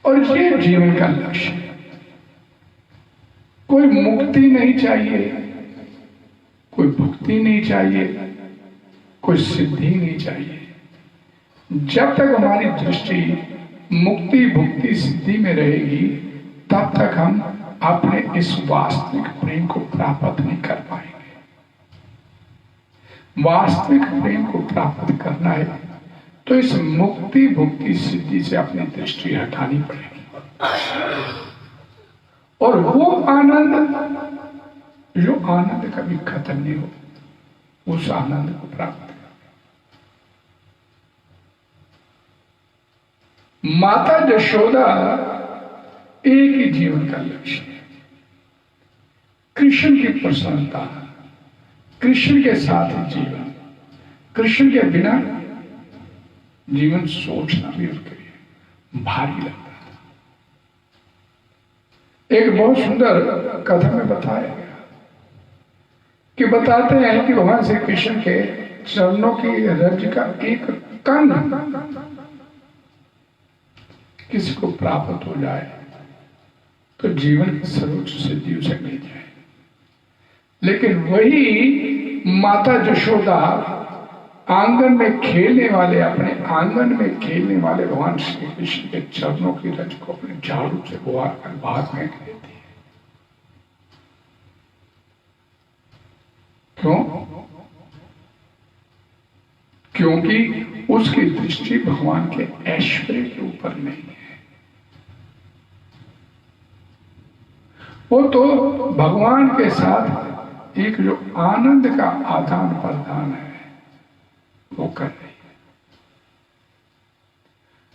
और ये जीवन का लक्ष्य है। कोई मुक्ति नहीं चाहिए, कोई भुक्ति नहीं चाहिए, कोई सिद्धि नहीं चाहिए। जब तक हमारी दृष्टि मुक्ति भुक्ति सिद्धि में रहेगी तब तक हम अपने इस वास्तविक प्रेम को प्राप्त नहीं कर पाएंगे। वास्तविक प्रेम को प्राप्त करना है तो इस मुक्ति भुक्ति सिद्धि से अपनी दृष्टि हटानी पड़ेगी, और वो आनंद जो आनंद कभी खत्म नहीं हो, उस आनंद को प्राप्त कर। माता जशोदा एक ही जीवन का लक्ष्य है, कृष्ण की प्रसन्नता, कृष्ण के साथ जीवन। कृष्ण के बिना जीवन सोचना भी उनके लिए भारी लगता था। एक बहुत सुंदर कथा में बताया गया कि बताते हैं कि भगवान श्री कृष्ण के चरणों की रज का एक कण किसी को प्राप्त हो जाए तो जीवन की सर्वोच्च सिद्धि उसे मिल जाए। लेकिन वही माता जशोदा आंगन में खेलने वाले, अपने आंगन में खेलने वाले भगवान श्री कृष्ण के चरणों की रज को अपने झाड़ू से बुआ कर बाहर फेंक देती है। क्यों? क्योंकि उसकी दृष्टि भगवान के ऐश्वर्य के ऊपर नहीं है, वो तो भगवान के साथ एक जो आनंद का आदान प्रदान है वो कर रही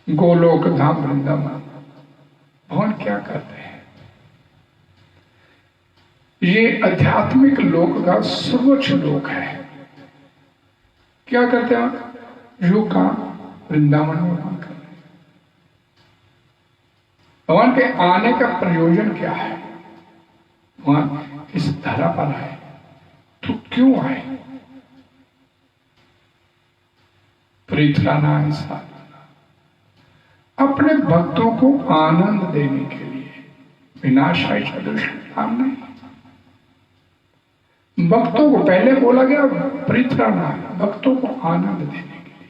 है। गोलोक धाम वृंदावन भगवान क्या करते हैं? ये आध्यात्मिक लोक का सर्वोच्च लोक है। क्या करते हैं? जो काम वृंदावन में भगवान कर रहे हैं। भगवान के आने का प्रयोजन क्या है? भगवान इस धरा पर आए तो क्यों आए? परित्राणाय साधना, अपने भक्तों को आनंद देने के लिए, विनाशाय सदृशम नहीं। भक्तों को पहले बोला गया परित्राणाय, भक्तों को आनंद देने के लिए।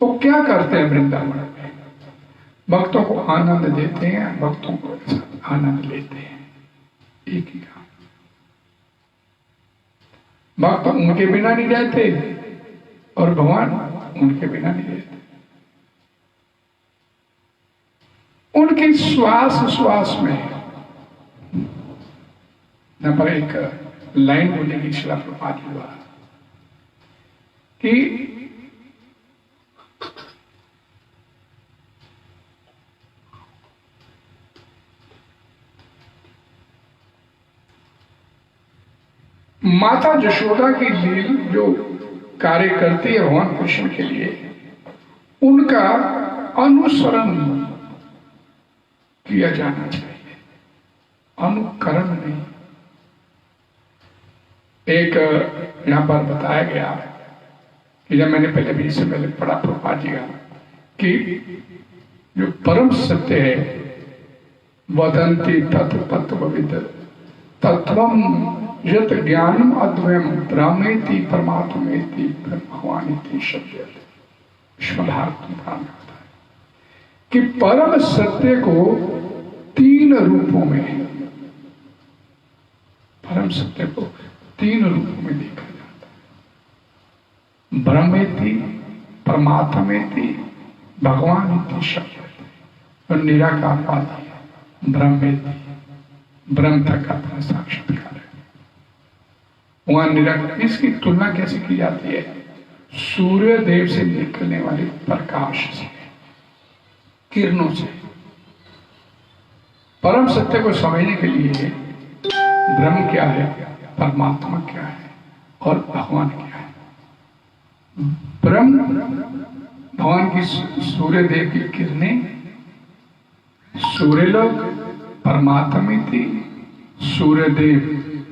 वो क्या करते हैं वृंदावन में? भक्तों को आनंद देते हैं, भक्तों को आनंद लेते हैं, एक ही काम। भक्त उनके बिना नहीं रहते और भगवान उनके बिना नहीं रहते। उनकी श्वास श्वास में न पर एक लाइन बोलने की शिला प्रपात हुआ कि माता जशोदा की लील जो कार्य करती है भगवान कृष्ण के लिए, उनका अनुसरण किया जाना चाहिए, अनुकरण नहीं। एक यहाँ पर बताया गया कि जब मैंने पहले भी इससे पहले पढ़ा प्रभुपाद जी का कि जो परम सत्य है, वदंती तत् तत्वविद तत्वम यत ज्ञानम अद्वयम ब्रह्मेति परमात्मेति भगवानिति शब्द विश्वभारत में बताया कि परम सत्य को 3 रूपों में, परम सत्य को 3 रूपों में देखा जाता है। ब्रह्मेति, परमात्मेति, भगवानिति शब्द और निराकारवादी ब्रह्मेति, ब्रह्म तक अपना साक्षात्कार है। वहां निराकार, इसकी तुलना कैसे की जाती है? सूर्य देव से निकलने वाले प्रकाश से, किरणों से। परम सत्य को समझने के लिए ब्रह्म क्या है, परमात्मा क्या है और भगवान क्या है। ब्रह्म भगवान की सूर्य देव की किरणें, सूर्यलोक परमात्मा थी, सूर्यदेव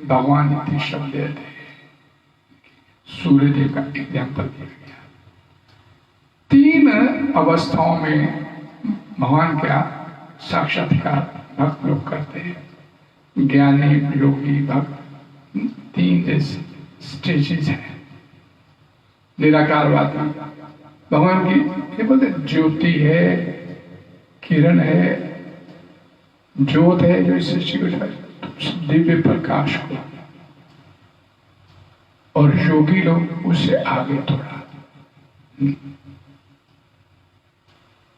भगवान इति शब्द थे। सूर्यदेव का एग्जाम्पल दिया गया। 3 अवस्थाओं में भगवान का साक्षात्कार भक्त लोग करते हैं। ज्ञानी, योगी, भक्त, 3 स्टेजेस हैं। निराकारवादी भगवान की ये बोलते ज्योति है, किरण है, ज्योत है जो इस सृष्टि को दिव्य प्रकाश को, और योगी लोग उससे आगे थोड़ा।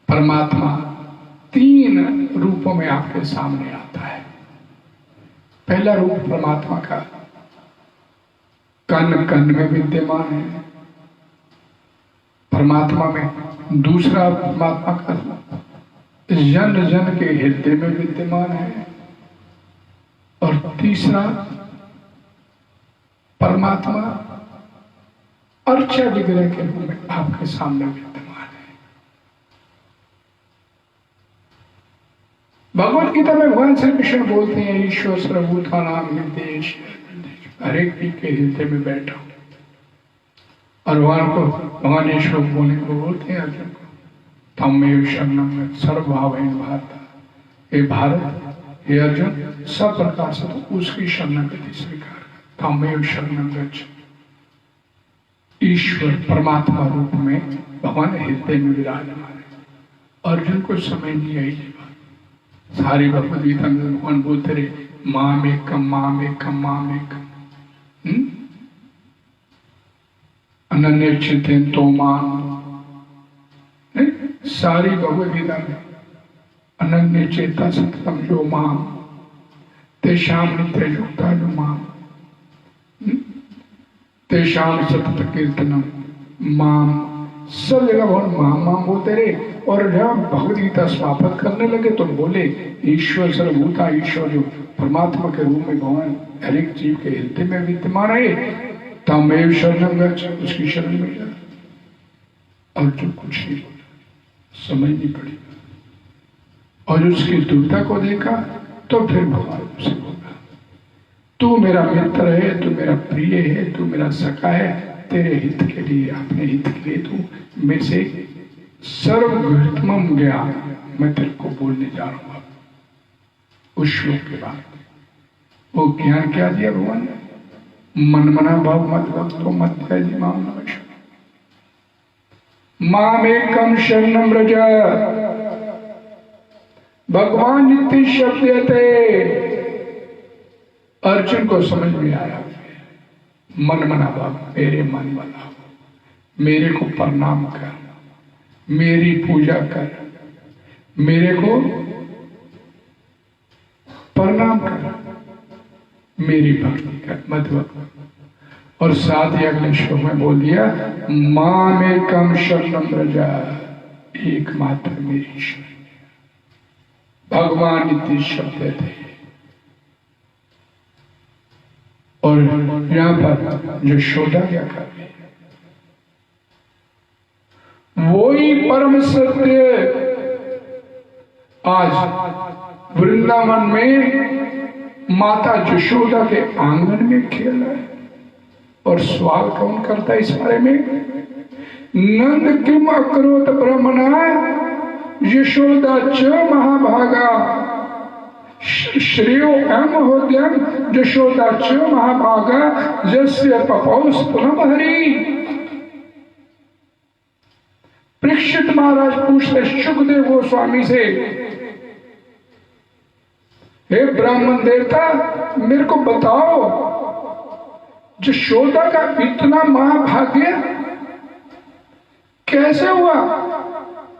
परमात्मा 3 रूपों में आपके सामने आता है। पहला रूप परमात्मा का कण कण में विद्यमान है परमात्मा में। दूसरा परमात्मा का जन जन के हृदय में विद्यमान है। और तीसरा परमात्मा अर्चा विग्रह के रूप में आपके सामने विद्यमान है। भगवत गीता में भगवान श्री कृष्ण बोलते हैं, ईश्वर सर्वभूता नाम हृदय, हर एक जीव के हृदय में बैठा हूं। और भगवान ये श्लोक बोलने को बोलते हैं अर्जुन को, तमेव शरणम सर्वभावेन भारत। हे भारत, हे अर्जुन, सब प्रकार से तो उसकी शरणागति स्वीकार कर। तमेव शरणम गच्छ। ईश्वर परमात्मा रूप में भगवान हृदय में विराजमान है। अर्जुन को समझ नहीं आई ये बात। सारी भगवद गीता में भगवान बोलते रहे, माम एकम माम एकम माम एकम, अनन्य चिंतन तो माम। सारी भगवद गीता में अनन्य चेता सततम जो माम तेषाम नित्य युक्ता जो माम तेषाम सतत कीर्तनम माम। सब जगह भगवान माम माम बोलते रहे। और जब भगवद गीता समाप्त करने लगे तो बोले, ईश्वर सर्वभूता, ईश्वर जो परमात्मा के रूप में भगवान हर एक जीव के हृदय में विद्यमान है, तमेव शरणम गच्छ, उसकी शरण में जा। और जो कुछ नहीं बोला, समझनी पड़ी। और उसकी दुविधा को देखा तो फिर भगवान उसे बोला, तू मेरा मित्र है, तू मेरा प्रिय है, तू मेरा सखा है, तेरे हित के लिए, अपने हित के लिए तू मेरे से सर्वगुह्यतम ज्ञान मैं तेरे को बोलने जा रहा हूं। उस श्लोक के बाद वो ज्ञान क्या दिया भगवान ने? मनमना भाव मत भक्तो मत माम नमः मामेकम शरणम व्रज। भगवान नित्य शब्द थे। अर्जुन को समझ में आया, मन मना भाव, मेरे मन वाला, मेरे को प्रणाम कर, मेरी पूजा कर, मेरे को प्रणाम कर, मेरी भक्ति कर, मत भक्त। और साथ ही अगले श्लोक में बोल दिया, माम एकम शरणम व्रज, एकमात्र मेरी शरण। भगवान इति शब्द थे। और यहां पर यशोदा क्या कर रही है? वही परम सत्य आज वृंदावन में माता यशोदा के आंगन में खेल रहा है। और सवाल कौन करता है इस बारे में? नंद किम अकरोत ब्रह्मणा यशोदा च महाभागा श्रेयो एम होद्यम यशोदा च महाभागा यस्य पपौस पुनः हरि। परीक्षित महाराज पूछते सुखदेव गोस्वामी से, हे ब्राह्मण देवता, मेरे को बताओ यशोदा का इतना महाभाग्य कैसे हुआ?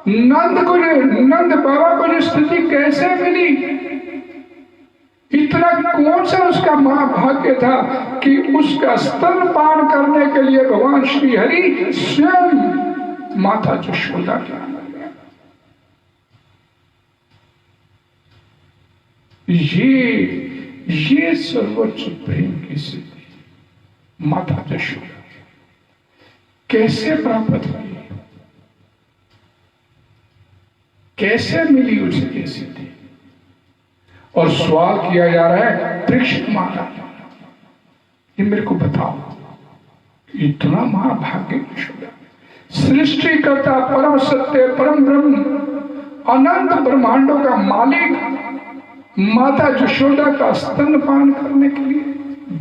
नंद बाबा को जो स्थिति कैसे मिली? इतना कौन सा उसका महाभाग्य था कि उसका स्तनपान करने के लिए भगवान श्री हरि स्वयं माता यशोदा के आना गया। ये सर्वोच्च प्रेम की सिद्धि माता यशोदा कैसे प्राप्त हुई, कैसे मिली उसे ये सिद्धि? और सवाल किया जा रहा है परीक्षित महाराज, ये मेरे को बताओ, इतना महाभाग्य यशोदा, सृष्टि करता परम सत्य परम ब्रह्म अनंत ब्रह्मांडों का मालिक माता यशोदा का स्तनपान करने के लिए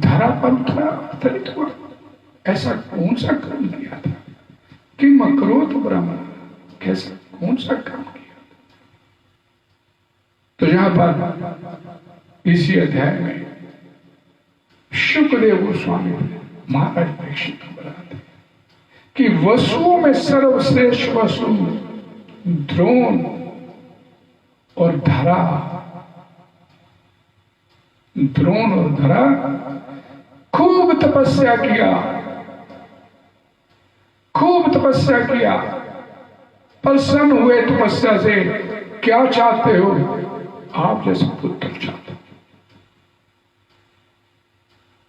धरा पर अवतरित हुआ। ऐसा कौन सा कर्म किया था कि मकरोत ब्रह्म, कैसा कौन सा काम किया? तो यहां पर इसी अध्याय में शुकदेव गोस्वामी महाराज परीक्षित को बताते कि वसुओं में सर्वश्रेष्ठ वसु द्रोण और धरा, द्रोण और धरा खूब तपस्या किया, खूब तपस्या किया, प्रसन्न हुए तपस्या से। क्या चाहते हो? आप जैसा पुत्र चाहते हो,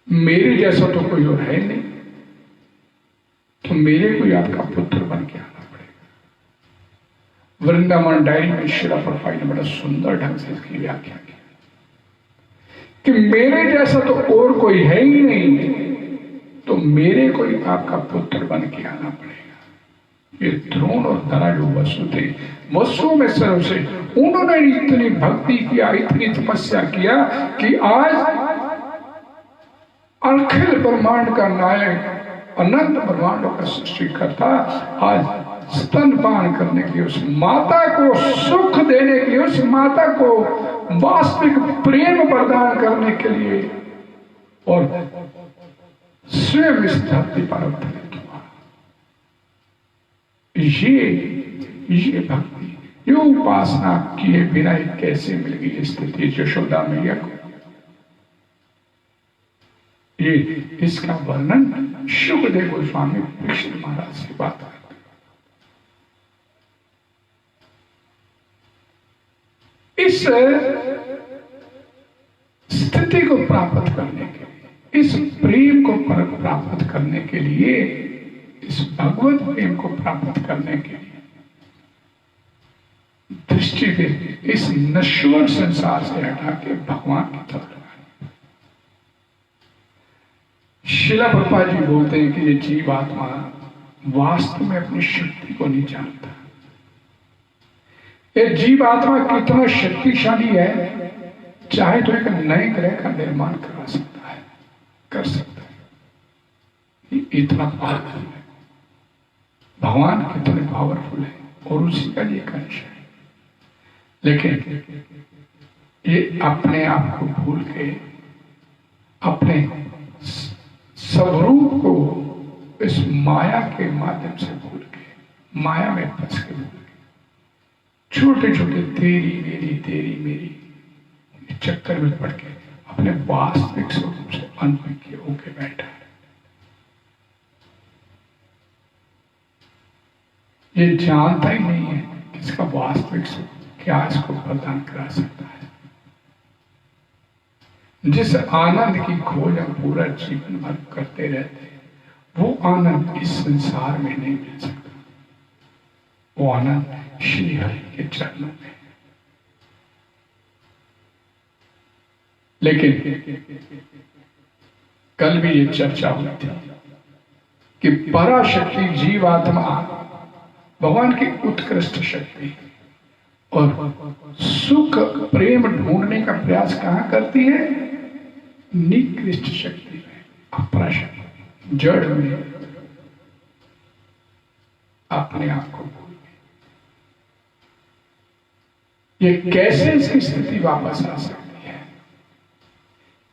मेरे जैसा तो कोई और है नहीं, तो मेरे को आपका पुत्र बन के आना पड़ेगा। वृंदावन डायरी में श्रीला प्रभुपाद ने बड़ा सुंदर ढंग से इसकी व्याख्या की कि मेरे जैसा तो और कोई है ही नहीं, तो मेरे को ही आपका पुत्र बन के आना पड़ेगा। ये द्रोण और धरा जो वसु थे, वसु में सर्वश्रेष्ठ, उन्होंने इतनी भक्ति किया, इतनी तपस्या किया कि आज अखिल ब्रह्मांड का नायक, अनंत ब्रह्मांडों का सृष्टि करता, आज स्तनपान करने के लिए, उस माता को सुख देने के लिए, उस माता को वास्तविक प्रेम प्रदान करने के लिए और स्वयं इस धरती पर अवतरित हुआ। ये भक्ति, ये उपासना किए बिना कैसे मिल गई स्थिति यशोदा मैया को? ये इसका वर्णन शुकदेव गोस्वामी परीक्षित महाराज से बात करते। इस स्थिति को प्राप्त करने के लिए, इस प्रेम को प्राप्त करने के लिए, इस भगवत प्रेम को प्राप्त करने के लिए दृष्टि दे, इस नश्वर संसार से हटा के भगवान की तरफ लगानी। श्रीला प्रभुपाद जी बोलते हैं कि ये जीवात्मा वास्तव में अपनी शक्ति को नहीं जानता। ये जीवात्मा कितना शक्तिशाली है, चाहे तो एक नए ग्रह का निर्माण करा सकता है, कर सकता है। इतना पावरफुल है, भगवान कितने पावरफुल है और उसी का ये अंश है। लेकिन ये अपने आप को भूल के, अपने स्वरूप को इस माया के माध्यम से भूल के, माया में फंस के भूल के, छोटे छोटे तेरी मेरी चक्कर में पड़ के अपने वास्तविक स्वरूप से अनभिज्ञ होके बैठा है। ये जानता ही नहीं है कि इसका वास्तविक स्वरूप क्या इसको प्रदान करा सकता है। जिस आनंद की खोज हम पूरा जीवन भर करते रहते हैं, वो आनंद इस संसार में नहीं मिल सकता। वो आनंद श्री हरि के चरणों में। लेकिन कल भी ये चर्चा हुई थी कि पराशक्ति जीवात्मा भगवान की उत्कृष्ट शक्ति और सुख प्रेम ढूंढने का प्रयास कहां करती है? निकृष्ट शक्ति में, अपराशक्ति, जड़ में, अपने आप को भूल गई। ये कैसे इसकी स्थिति वापस आ सकती है?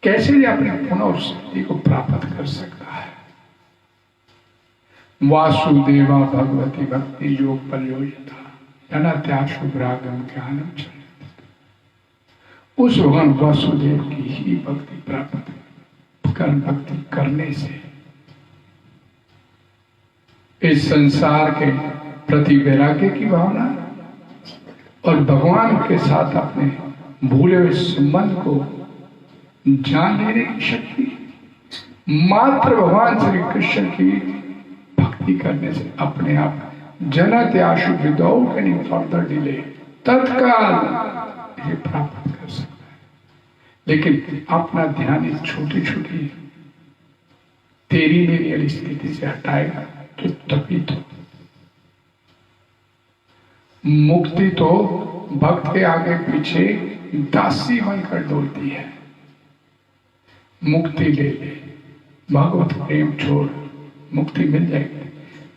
कैसे ये अपने पुनः स्थिति को प्राप्त कर सकता है? वासुदेवा भगवती भक्ति योग परियोजना जनात्याशुभ्रागम ज्ञानम चलित। उस भगवान वासुदेव की ही भक्ति प्राप्त कर, भक्ति करने से इस संसार के प्रति वैराग्य की भावना और भगवान के साथ अपने भूले हुए संबंध को जान लेने की शक्ति, मात्र भगवान श्री कृष्ण की भक्ति करने से अपने आप जनात्याशु विदाउट एनी फर्दर डिले तत्काल ये प्राप्त कर सकता है। लेकिन अपना ध्यान इस छोटी छोटी तेरी मेरी वाली स्थिति से हटाएगा तो तभी तो मुक्ति तो भक्त के आगे पीछे दासी बनकर डोलती है। मुक्ति ले ले, भगवत प्रेम छोड़, मुक्ति मिल जाएगी।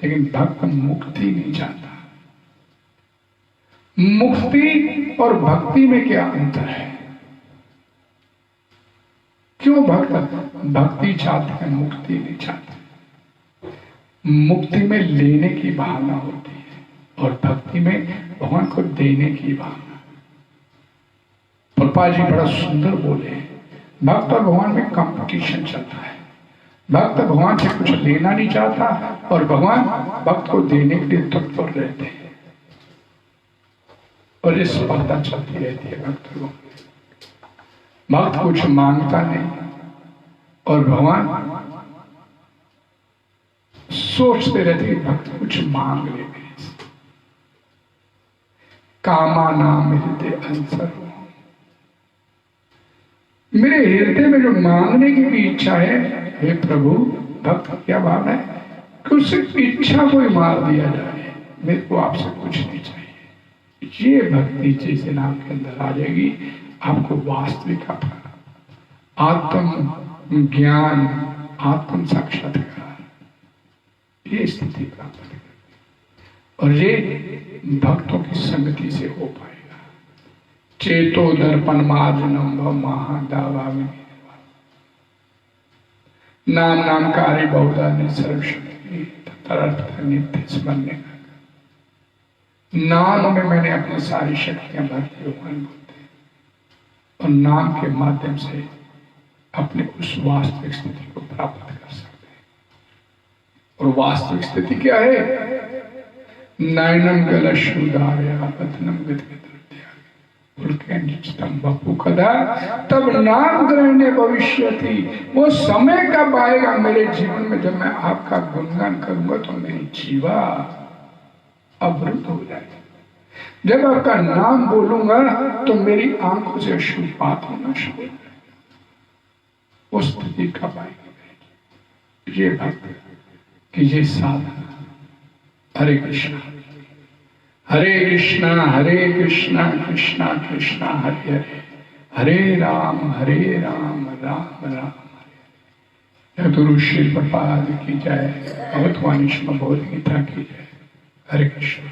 लेकिन भक्त मुक्ति नहीं चाहता। मुक्ति और भक्ति में क्या अंतर है? क्यों भक्त भक्ति चाहते हैं, मुक्ति नहीं चाहते? मुक्ति में लेने की भावना होती है और भक्ति में भगवान को देने की भावना। प्रभुपाद जी बड़ा सुंदर बोले, भक्त और भगवान में कंपटीशन चलता है। भक्त भगवान से कुछ लेना नहीं चाहता और भगवान भक्त को देने के लिए तत्पर रहते हैं और ये स्पर्धा चलती रहती है भक्त को। भक्त कुछ मांगता नहीं और भगवान सोचते रहते हैं भक्त कुछ मांग ले। कामा नाम हृदय अंसर हो, मेरे हृदय में जो मांगने की भी इच्छा है, हे प्रभु, भक्त क्या भावना है कि उस इच्छा को ही मार दिया जाए, मेरे को आपसे कुछ नहीं चाहिए। ये भक्ति जिस दिन आपके अंदर आ जाएगी, आपको वास्तविक अपना आत्म ज्ञान, आत्म साक्षात्कार, ये स्थिति प्राप्त करेगी और ये भक्तों की संगति से हो पाएगा। चेतो दर्पण मार्जनम व महादावा नाम नाम कार्य बहुधा ने सर्वशक्ति तदर्थ नित्य स्मरने का। नाम में मैंने अपनी सारी शक्तियां भरती भगवान बोलते और नाम के माध्यम से अपने उस वास्तविक स्थिति को प्राप्त कर सकते हैं। और वास्तविक स्थिति क्या है? नयनम गलशुदार्या पतनम कदा तब नाम ग्रहण भविष्य थी। वो समय कब आएगा मेरे जीवन में जब मैं आपका गुणगान करूंगा तो मेरी जीवा अवरुद्ध हो जाएगी। जब आपका नाम बोलूंगा तो मेरी आंखों से अशुभपात होना शुरू हो जाएगा। उस स्थिति कब आएगी? ये भक्त कि ये साधना। हरे कृष्णा हरे कृष्णा कृष्णा कृष्णा हरे हरे, हरे राम राम राम हरे। गुरु श्री प्रपाद की जय, भगवत वाणी श्रीमद् भगवद गीता की जय। हरे कृष्ण।